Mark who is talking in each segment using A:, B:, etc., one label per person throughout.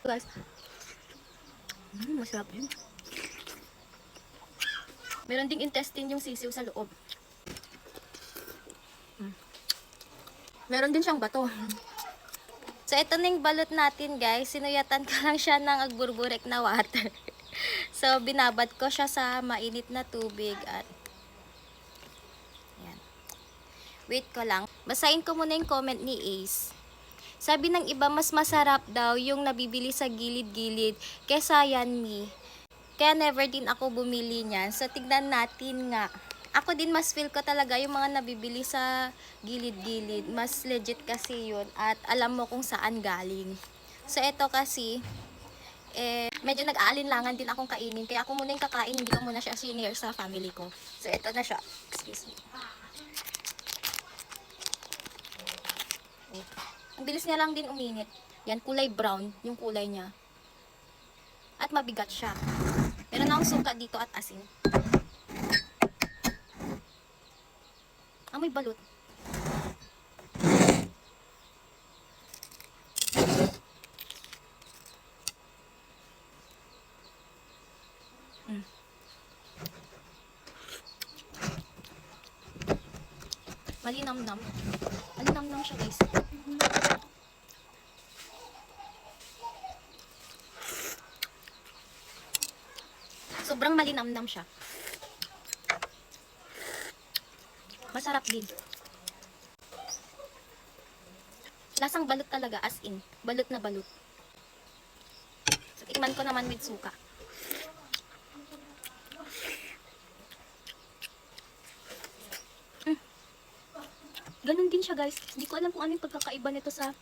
A: Guys, masarap yun. Meron ding intestine yung sisiw sa loob. Meron din siyang bato. So, ito na yung balot natin, guys. Sinuyatan ko lang siya ng agburburek na water. So, binabad ko siya sa mainit na tubig at yan. Wait ko lang. Basahin ko muna yung comment ni Ace. Sabi ng iba, mas masarap daw yung nabibili sa gilid-gilid kesa Yanmi. Kaya never din ako bumili niyan. So, tignan natin nga. Ako din mas feel ko talaga yung mga nabibili sa gilid-gilid. Mas legit kasi yun at alam mo kung saan galing. So, ito kasi, medyo nag-aalinlangan din akong kainin. Kaya ako muna yung kakain, hindi ko muna siya senior sa family ko. So, ito na siya. Excuse me. Ang bilis niya lang din uminit. Yan, kulay brown yung kulay niya. At mabigat siya. Meron akong suka dito at asin. May balot. Malinamnam. Malinamnam siya, guys. Sobrang malinamnam siya. Masarap din. Lasang balot talaga, as in. Balot na balot. So, tikman ko naman with suka. Ganun din siya, guys. Hindi ko alam kung ano yung pagkakaiba nito sa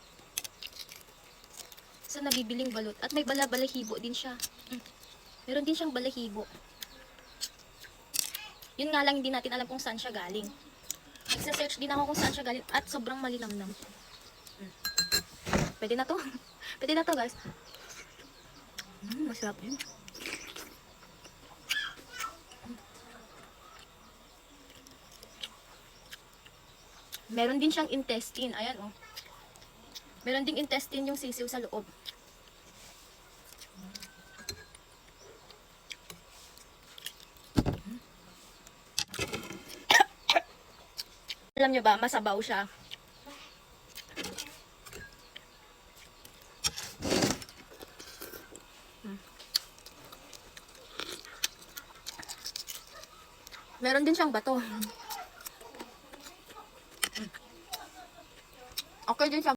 A: nabibiling balot. At may balahibo din siya. Meron din siyang balahibo. Yun nga lang, hindi natin alam kung saan siya galing. Nagsa-search din ako kung saan siya galing at sobrang malinamnam. Pwede na to. Pwede na to, guys. Masarap yun. Meron din siyang intestine. Ayan, oh. Meron ding intestine yung sisiw sa loob. Alam nyo ba, masabaw siya. Meron din siyang bato. Okay din siya.